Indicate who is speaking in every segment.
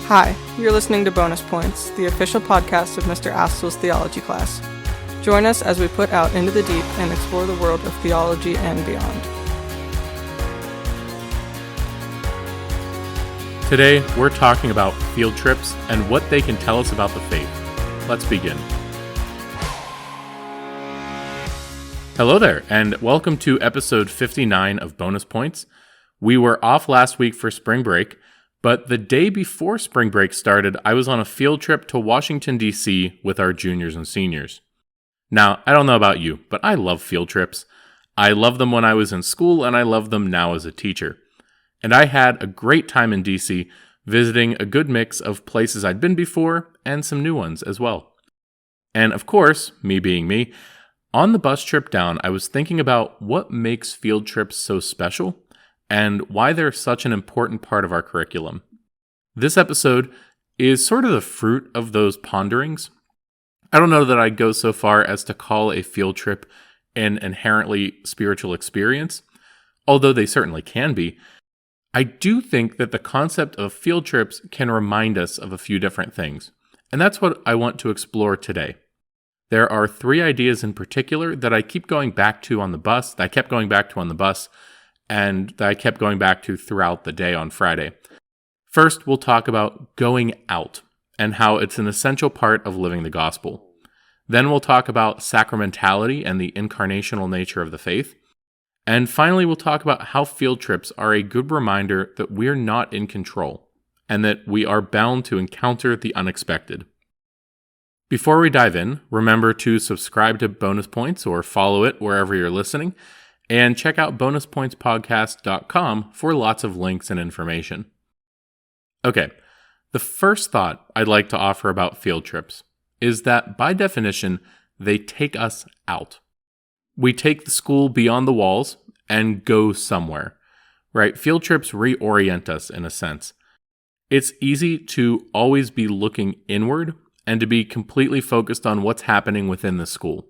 Speaker 1: Hi, you're listening to Bonus Points, the official podcast of Mr. Astel's theology class. Join us as we put out into the deep and explore the world of theology and beyond.
Speaker 2: Today, we're talking about field trips and what they can tell us about the faith. Let's begin. Hello there, and welcome to episode 59 of Bonus Points. We were off last week for spring break, but the day before spring break started, I was on a field trip to Washington, D.C. with our juniors and seniors. Now, I don't know about you, but I love field trips. I loved them when I was in school, and I love them now as a teacher. And I had a great time in D.C., visiting a good mix of places I'd been before and some new ones as well. And of course, me being me, on the bus trip down, I was thinking about what makes field trips so special and why they're such an important part of our curriculum. This episode is sort of the fruit of those ponderings. I don't know that I'd go so far as to call a field trip an inherently spiritual experience, although they certainly can be. I do think that the concept of field trips can remind us of a few different things, and that's what I want to explore today. There are three ideas in particular that I keep going back to on the bus, and that I kept going back to throughout the day on Friday. First, we'll talk about going out and how it's an essential part of living the gospel. Then we'll talk about sacramentality and the incarnational nature of the faith. And finally, we'll talk about how field trips are a good reminder that we're not in control and that we are bound to encounter the unexpected. Before we dive in, remember to subscribe to Bonus Points or follow it wherever you're listening, and check out bonuspointspodcast.com for lots of links and information. Okay, the first thought I'd like to offer about field trips is that by definition, they take us out. We take the school beyond the walls and go somewhere, right? Field trips reorient us in a sense. It's easy to always be looking inward and to be completely focused on what's happening within the school.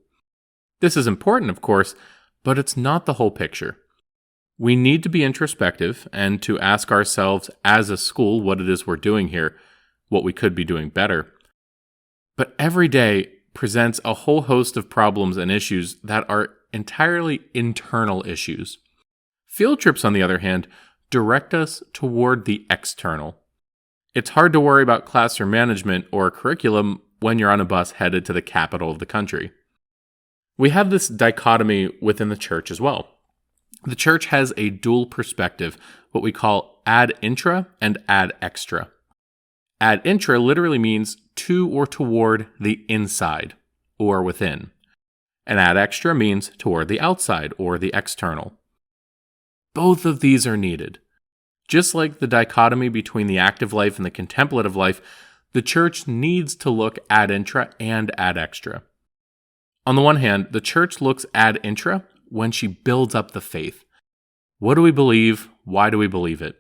Speaker 2: This is important, of course, but it's not the whole picture. We need to be introspective and to ask ourselves as a school what it is we're doing here, what we could be doing better. But every day presents a whole host of problems and issues that are entirely internal issues. Field trips, on the other hand, direct us toward the external. It's hard to worry about classroom management or curriculum when you're on a bus headed to the capital of the country. We have this dichotomy within the church as well. The church has a dual perspective, what we call ad intra and ad extra. Ad intra literally means to or toward the inside or within. And ad extra means toward the outside or the external. Both of these are needed. Just like the dichotomy between the active life and the contemplative life, the church needs to look ad intra and ad extra. On the one hand, the church looks ad intra when she builds up the faith. What do we believe? Why do we believe it?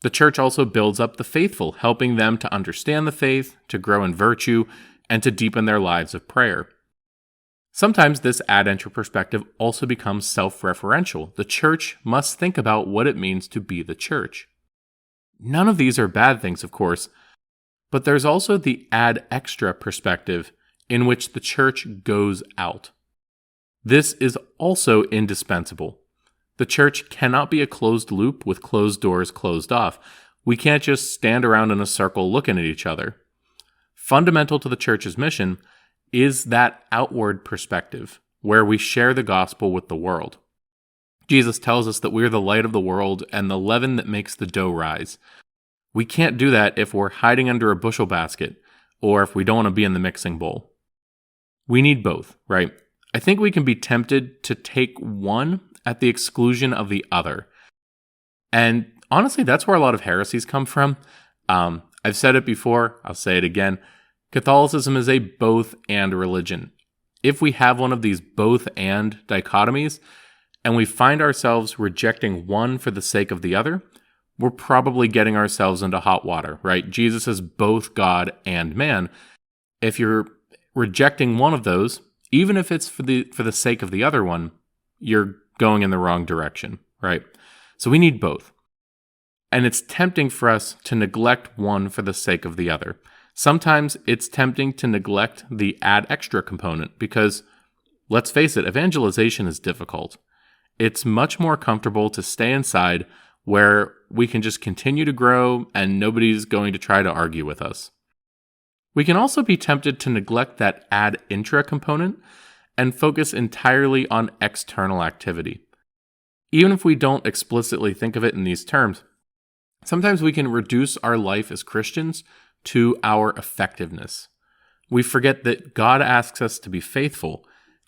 Speaker 2: The church also builds up the faithful, helping them to understand the faith, to grow in virtue, and to deepen their lives of prayer. Sometimes this ad intra perspective also becomes self-referential. The church must think about what it means to be the church. None of these are bad things, of course, but there's also the ad extra perspective in which the church goes out. This is also indispensable. The church cannot be a closed loop with closed doors closed off. We can't just stand around in a circle looking at each other. Fundamental to the church's mission is that outward perspective, where we share the gospel with the world. Jesus tells us that we're the light of the world and the leaven that makes the dough rise. We can't do that if we're hiding under a bushel basket or if we don't want to be in the mixing bowl. We need both, right? I think we can be tempted to take one at the exclusion of the other. And honestly, that's where a lot of heresies come from. I've said it before, I'll say it again. Catholicism is a both and religion. If we have one of these both and dichotomies, and we find ourselves rejecting one for the sake of the other, we're probably getting ourselves into hot water, right? Jesus is both God and man. If you're rejecting one of those, even if it's for the sake of the other one, you're going in the wrong direction, right? So we need both. And it's tempting for us to neglect one for the sake of the other. Sometimes it's tempting to neglect the add extra component because, let's face it, evangelization is difficult. It's much more comfortable to stay inside where we can just continue to grow and nobody's going to try to argue with us. We can also be tempted to neglect that add intra component and focus entirely on external activity. Even if we don't explicitly think of it in these terms, sometimes we can reduce our life as Christians to our effectiveness. We forget that God asks us to be faithful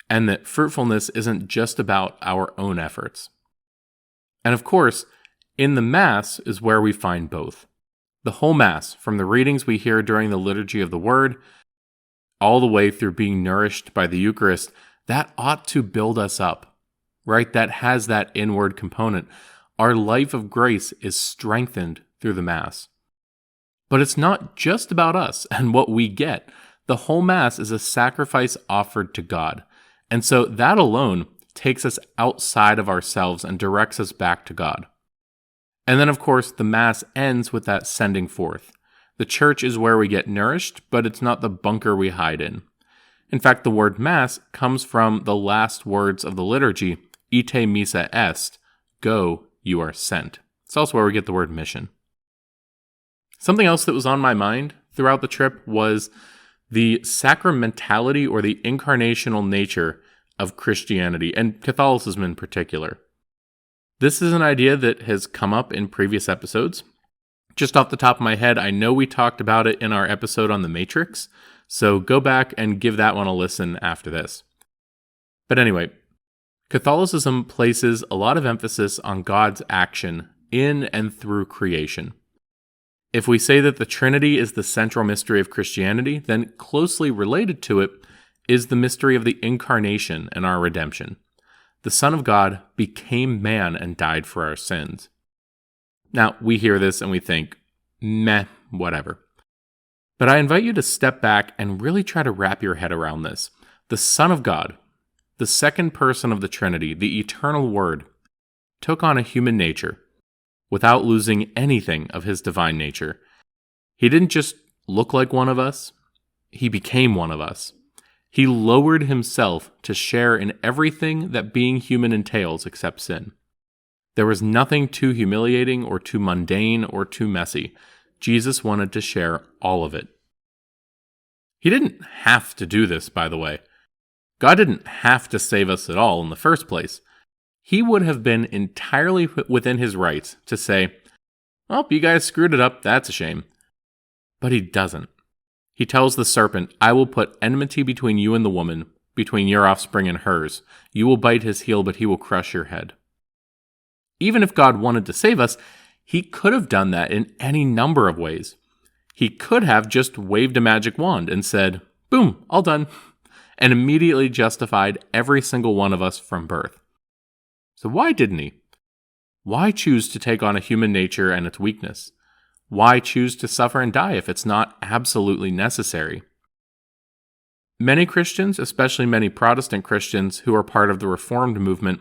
Speaker 2: and that fruitfulness isn't just about our own efforts. And of course, in the Mass is where we find both. The whole Mass, from the readings we hear during the liturgy of the Word, all the way through being nourished by the Eucharist, that ought to build us up, right? That has that inward component. Our life of grace is strengthened through the Mass. But it's not just about us and what we get. The whole Mass is a sacrifice offered to God. And so that alone takes us outside of ourselves and directs us back to God. And then, of course, the Mass ends with that sending forth. The church is where we get nourished, but it's not the bunker we hide in. In fact, the word Mass comes from the last words of the liturgy, ite missa est, go, you are sent. It's also where we get the word mission. Something else that was on my mind throughout the trip was the sacramentality or the incarnational nature of Christianity, and Catholicism in particular. This is an idea that has come up in previous episodes. Just off the top of my head, I know we talked about it in our episode on the Matrix, so go back and give that one a listen after this. But anyway, Catholicism places a lot of emphasis on God's action in and through creation. If we say that the Trinity is the central mystery of Christianity, then closely related to it is the mystery of the Incarnation and our redemption. The Son of God became man and died for our sins. Now, we hear this and we think, meh, whatever. But I invite you to step back and really try to wrap your head around this. The Son of God, the second person of the Trinity, the eternal Word, took on a human nature without losing anything of his divine nature. He didn't just look like one of us, he became one of us. He lowered himself to share in everything that being human entails except sin. There was nothing too humiliating or too mundane or too messy. Jesus wanted to share all of it. He didn't have to do this, by the way. God didn't have to save us at all in the first place. He would have been entirely within his rights to say, well, you guys screwed it up, that's a shame. But he doesn't. He tells the serpent, I will put enmity between you and the woman, between your offspring and hers. You will bite his heel, but he will crush your head. Even if God wanted to save us, he could have done that in any number of ways. He could have just waved a magic wand and said, boom, all done, and immediately justified every single one of us from birth. So why didn't he? Why choose to take on a human nature and its weakness? Why choose to suffer and die if it's not absolutely necessary? Many Christians, especially many Protestant Christians who are part of the Reformed movement,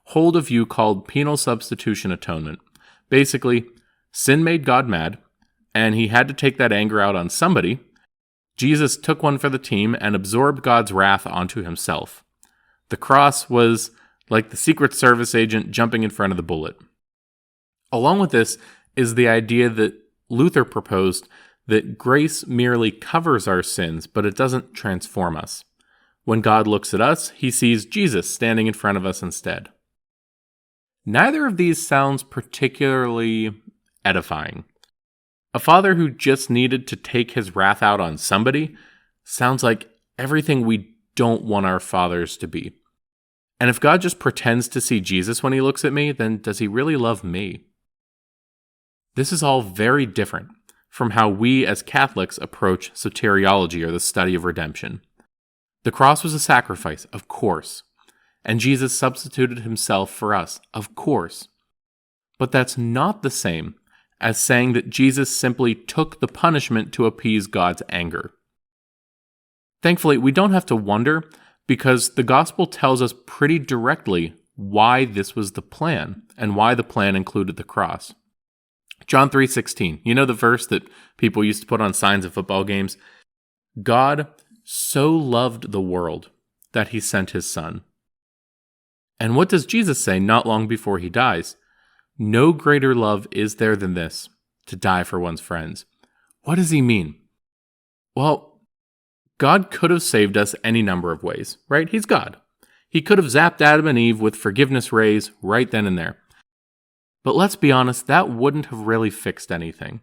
Speaker 2: hold a view called penal substitution atonement. Basically, sin made God mad, and he had to take that anger out on somebody. Jesus took one for the team and absorbed God's wrath onto himself. The cross was like the Secret Service agent jumping in front of the bullet. Along with this is the idea that Luther proposed that grace merely covers our sins, but it doesn't transform us. When God looks at us, he sees Jesus standing in front of us instead. Neither of these sounds particularly edifying. A father who just needed to take his wrath out on somebody sounds like everything we don't want our fathers to be. And if God just pretends to see Jesus when he looks at me, then does he really love me? This is all very different from how we as Catholics approach soteriology, or the study of redemption. The cross was a sacrifice, of course, and Jesus substituted himself for us, of course. But that's not the same as saying that Jesus simply took the punishment to appease God's anger. Thankfully, we don't have to wonder, because the gospel tells us pretty directly why this was the plan and why the plan included the cross. John 3:16. You know the verse that people used to put on signs of football games? God so loved the world that he sent his son. And what does Jesus say not long before he dies? No greater love is there than this, to die for one's friends. What does he mean? Well, God could have saved us any number of ways, right? He's God. He could have zapped Adam and Eve with forgiveness rays right then and there. But let's be honest, that wouldn't have really fixed anything.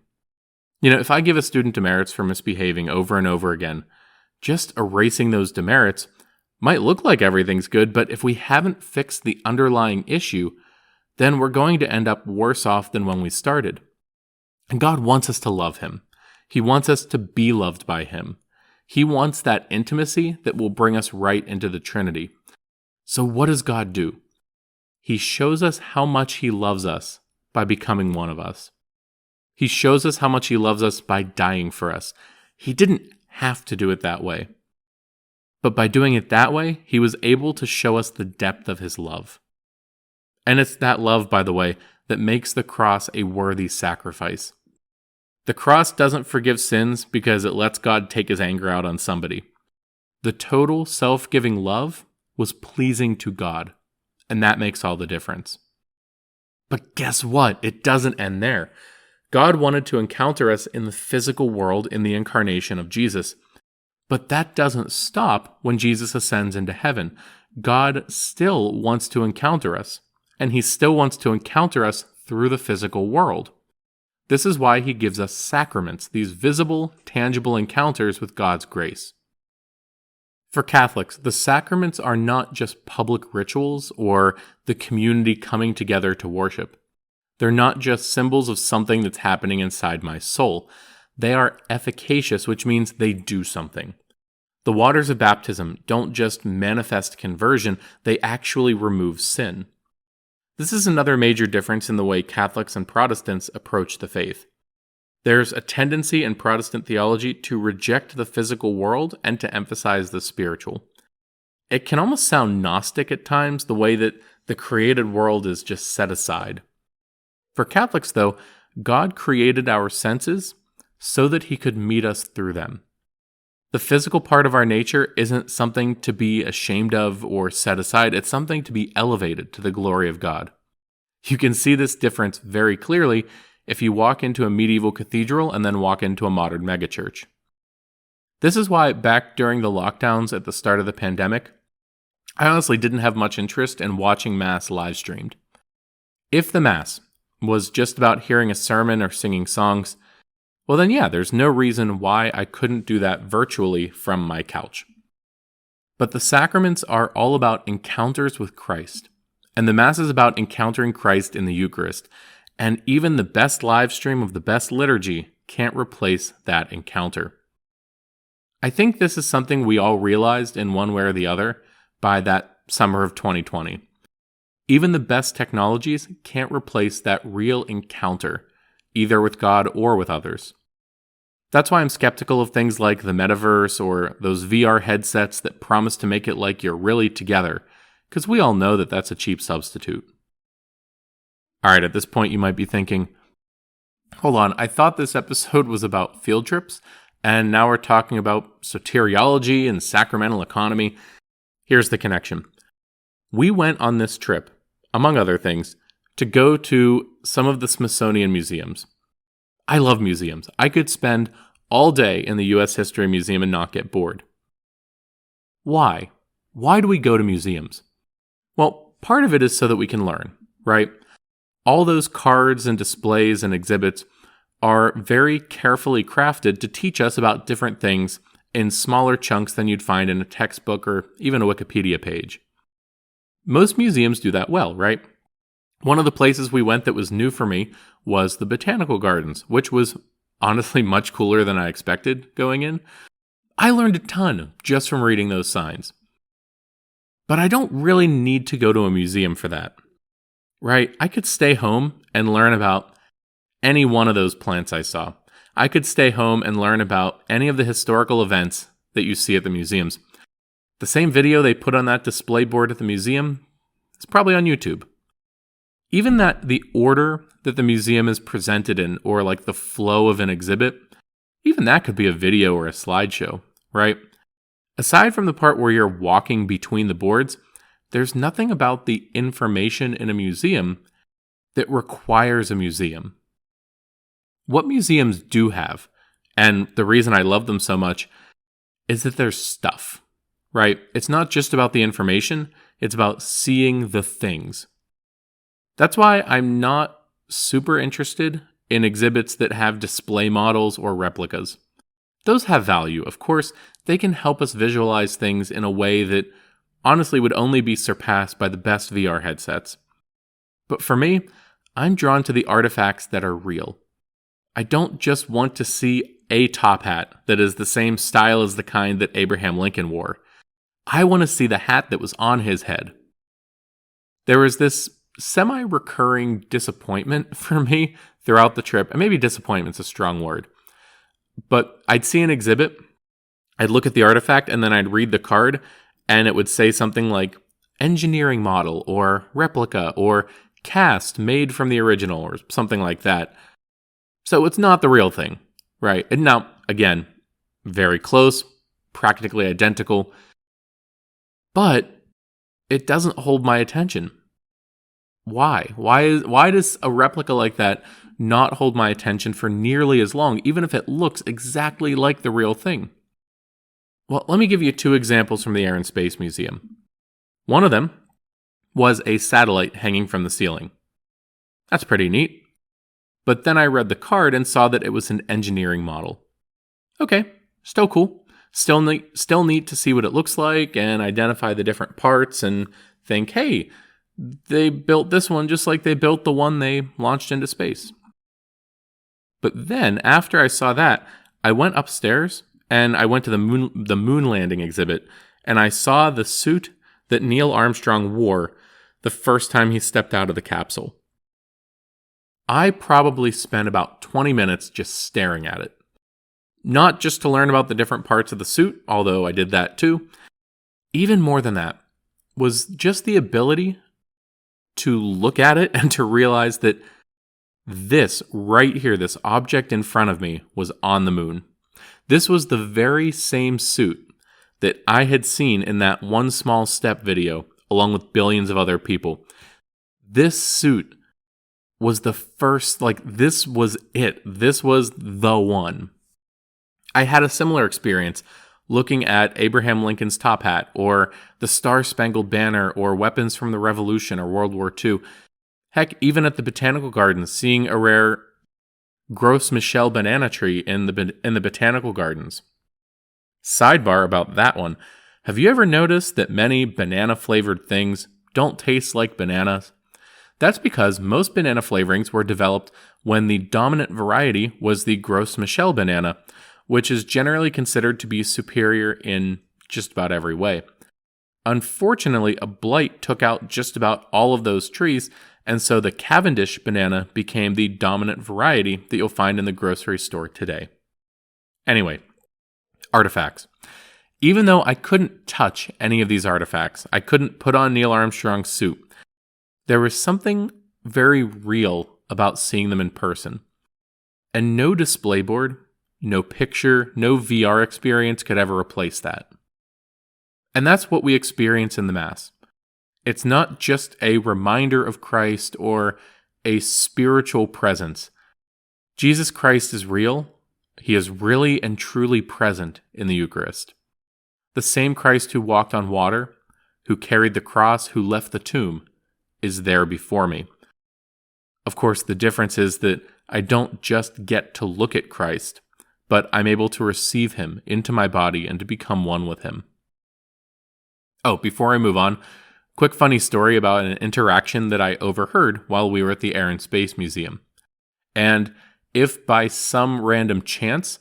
Speaker 2: If I give a student demerits for misbehaving over and over again, just erasing those demerits might look like everything's good, but if we haven't fixed the underlying issue, then we're going to end up worse off than when we started. And God wants us to love him. He wants us to be loved by him. He wants that intimacy that will bring us right into the Trinity. So what does God do? He shows us how much he loves us by becoming one of us. He shows us how much he loves us by dying for us. He didn't have to do it that way. But by doing it that way, he was able to show us the depth of his love. And it's that love, by the way, that makes the cross a worthy sacrifice. The cross doesn't forgive sins because it lets God take his anger out on somebody. The total self-giving love was pleasing to God. And that makes all the difference. But guess what? It doesn't end there. God wanted to encounter us in the physical world in the incarnation of Jesus. But that doesn't stop when Jesus ascends into heaven. God still wants to encounter us. And he still wants to encounter us through the physical world. This is why he gives us sacraments, these visible, tangible encounters with God's grace. For Catholics, the sacraments are not just public rituals or the community coming together to worship. They're not just symbols of something that's happening inside my soul. They are efficacious, which means they do something. The waters of baptism don't just manifest conversion, they actually remove sin. This is another major difference in the way Catholics and Protestants approach the faith. There's a tendency in Protestant theology to reject the physical world and to emphasize the spiritual. It can almost sound Gnostic at times, the way that the created world is just set aside. For Catholics, though, God created our senses so that he could meet us through them. The physical part of our nature isn't something to be ashamed of or set aside, it's something to be elevated to the glory of God. You can see this difference very clearly if you walk into a medieval cathedral and then walk into a modern megachurch. This is why back during the lockdowns at the start of the pandemic, I honestly didn't have much interest in watching Mass live streamed. If the Mass was just about hearing a sermon or singing songs, well then yeah, there's no reason why I couldn't do that virtually from my couch. But the sacraments are all about encounters with Christ, and the Mass is about encountering Christ in the Eucharist. And even the best live stream of the best liturgy can't replace that encounter. I think this is something we all realized in one way or the other by that summer of 2020. Even the best technologies can't replace that real encounter, either with God or with others. That's why I'm skeptical of things like the metaverse or those VR headsets that promise to make it like you're really together, because we all know that that's a cheap substitute. All right, at this point you might be thinking, hold on, I thought this episode was about field trips, and now we're talking about soteriology and sacramental economy. Here's the connection. We went on this trip, among other things, to go to some of the Smithsonian museums. I love museums. I could spend all day in the U.S. History Museum and not get bored. Why? Why do we go to museums? Well, part of it is so that we can learn, right? All those cards and displays and exhibits are very carefully crafted to teach us about different things in smaller chunks than you'd find in a textbook or even a Wikipedia page. Most museums do that well, right? One of the places we went that was new for me was the Botanical Gardens, which was honestly much cooler than I expected going in. I learned a ton just from reading those signs. But I don't really need to go to a museum for that. Right? I could stay home and learn about any one of those plants I saw. I could stay home and learn about any of the historical events that you see at the museums. The same video they put on that display board at the museum is probably on YouTube. Even the order that the museum is presented in, or like the flow of an exhibit. Even that could be a video or a slideshow, right? Aside from the part where you're walking between the boards, there's nothing about the information in a museum that requires a museum. What museums do have, and the reason I love them so much, is that there's stuff, right? It's not just about the information, it's about seeing the things. That's why I'm not super interested in exhibits that have display models or replicas. Those have value, of course. They can help us visualize things in a way that honestly would only be surpassed by the best VR headsets. But for me, I'm drawn to the artifacts that are real. I don't just want to see a top hat that is the same style as the kind that Abraham Lincoln wore. I want to see the hat that was on his head. There was this semi-recurring disappointment for me throughout the trip, and maybe disappointment's a strong word. But I'd see an exhibit, I'd look at the artifact, and then I'd read the card, and it would say something like engineering model, or replica, or cast made from the original, or something like that. So it's not the real thing, right? And now, again, very close, practically identical, but it doesn't hold my attention. Why? Why does a replica like that not hold my attention for nearly as long, even if it looks exactly like the real thing? Well, let me give you 2 examples from the Air and Space Museum. One of them was a satellite hanging from the ceiling. That's pretty neat. But then I read the card and saw that it was an engineering model. Okay, still cool. Still neat to see what it looks like and identify the different parts and think, hey, they built this one just like they built the one they launched into space. But then, after I saw that, I went upstairs and I went to the moon landing exhibit, and I saw the suit that Neil Armstrong wore the first time he stepped out of the capsule. I probably spent about 20 minutes just staring at it. Not just to learn about the different parts of the suit, although I did that too. Even more than that was just the ability to look at it and to realize that this right here, this object in front of me, was on the moon. This was the very same suit that I had seen in that One Small Step video, along with billions of other people. This suit was the first, this was it. This was the one. I had a similar experience looking at Abraham Lincoln's top hat, or the Star-Spangled Banner, or Weapons from the Revolution, or World War II. Heck, even at the Botanical Gardens, seeing a rare Gros Michel banana tree in the Botanical Gardens. Sidebar about that one. Have you ever noticed that many banana-flavored things don't taste like bananas? That's because most banana flavorings were developed when the dominant variety was the Gros Michel banana, which is generally considered to be superior in just about every way. Unfortunately, a blight took out just about all of those trees, and so the Cavendish banana became the dominant variety that you'll find in the grocery store today. Anyway, artifacts. Even though I couldn't touch any of these artifacts, I couldn't put on Neil Armstrong's suit, there was something very real about seeing them in person. And no display board, no picture, no VR experience could ever replace that. And that's what we experience in the Mass. It's not just a reminder of Christ or a spiritual presence. Jesus Christ is real. He is really and truly present in the Eucharist. The same Christ who walked on water, who carried the cross, who left the tomb, is there before me. Of course, the difference is that I don't just get to look at Christ, but I'm able to receive him into my body and to become one with him. Oh, before I move on, quick funny story about an interaction that I overheard while we were at the Air and Space Museum. And if by some random chance,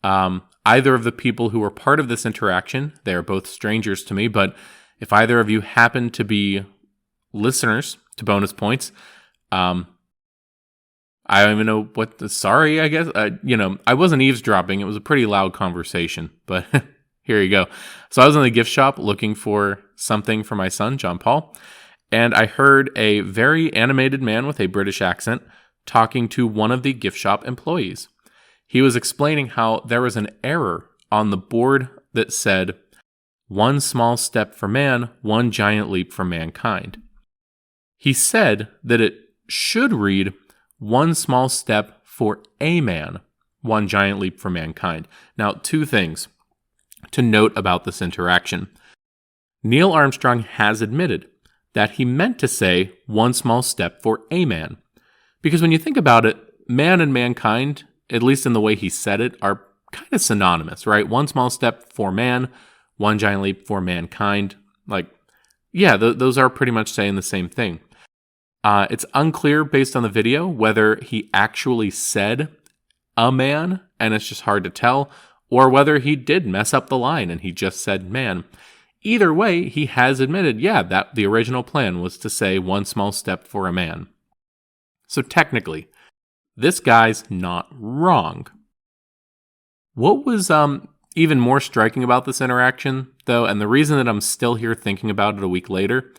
Speaker 2: either of the people who were part of this interaction, they are both strangers to me, but if either of you happen to be listeners to Bonus Points, I don't even know sorry, I guess. I wasn't eavesdropping. It was a pretty loud conversation, but here you go. So I was in the gift shop looking for something for my son, John Paul, and I heard a very animated man with a British accent talking to one of the gift shop employees. He was explaining how there was an error on the board that said, "One small step for man, one giant leap for mankind." He said that it should read, "One small step for a man, one giant leap for mankind." Now, two things to note about this interaction. Neil Armstrong has admitted that he meant to say one small step for a man. Because when you think about it, man and mankind, at least in the way he said it, are kind of synonymous, right? One small step for man, one giant leap for mankind. Those are pretty much saying the same thing. It's unclear based on the video whether he actually said a man, and it's just hard to tell, or whether he did mess up the line and he just said man. Either way, he has admitted, that the original plan was to say one small step for a man. So technically, this guy's not wrong. What was even more striking about this interaction, though, and the reason that I'm still here thinking about it a week later,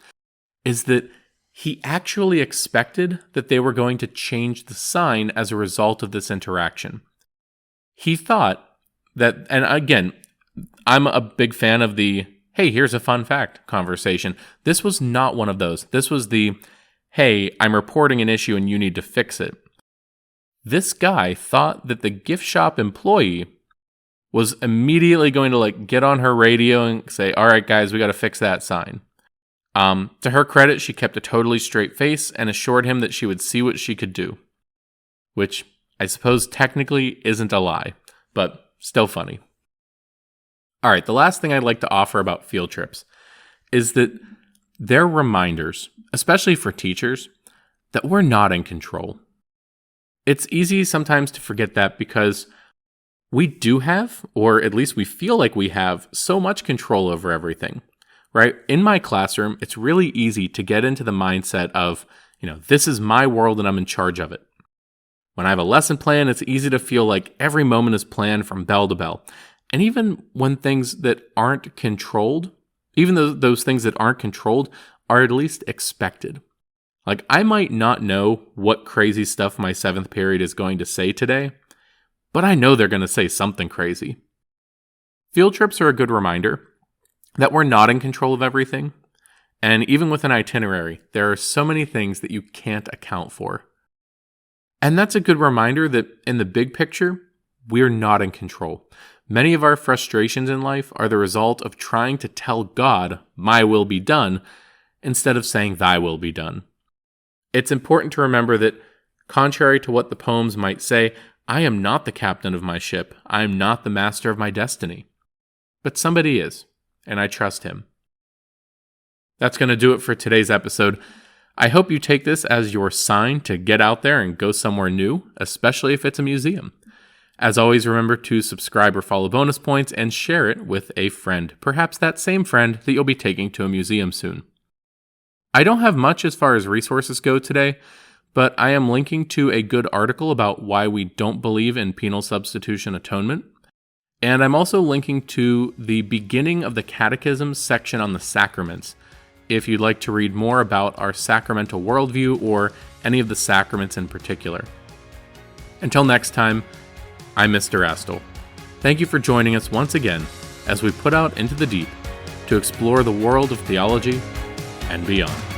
Speaker 2: is that he actually expected that they were going to change the sign as a result of this interaction. He thought that, and again, I'm a big fan of the, "Hey, here's a fun fact" conversation. This was not one of those. This was the, "Hey, I'm reporting an issue and you need to fix it." This guy thought that the gift shop employee was immediately going to get on her radio and say, "All right, guys, we got to fix that sign." To her credit, she kept a totally straight face and assured him that she would see what she could do. Which I suppose technically isn't a lie, but still funny. All right, the last thing I'd like to offer about field trips is that they're reminders, especially for teachers, that we're not in control. It's easy sometimes to forget that because we do have, or at least we feel like we have, so much control over everything, right? In my classroom, it's really easy to get into the mindset of, this is my world and I'm in charge of it. When I have a lesson plan, it's easy to feel like every moment is planned from bell to bell. And even when things that aren't controlled, even those things that aren't controlled are at least expected. I might not know what crazy stuff my 7th period is going to say today, but I know they're going to say something crazy. Field trips are a good reminder that we're not in control of everything. And even with an itinerary, there are so many things that you can't account for. And that's a good reminder that in the big picture, we're not in control. Many of our frustrations in life are the result of trying to tell God, "My will be done," instead of saying, "Thy will be done." It's important to remember that, contrary to what the poems might say, I am not the captain of my ship. I am not the master of my destiny. But somebody is, and I trust him. That's going to do it for today's episode. I hope you take this as your sign to get out there and go somewhere new, especially if it's a museum. As always, remember to subscribe or follow Bonus Points and share it with a friend, perhaps that same friend that you'll be taking to a museum soon. I don't have much as far as resources go today, but I am linking to a good article about why we don't believe in penal substitution atonement. And I'm also linking to the beginning of the Catechism section on the sacraments, if you'd like to read more about our sacramental worldview or any of the sacraments in particular. Until next time, I'm Mr. Astle. Thank you for joining us once again as we put out into the deep to explore the world of theology and beyond.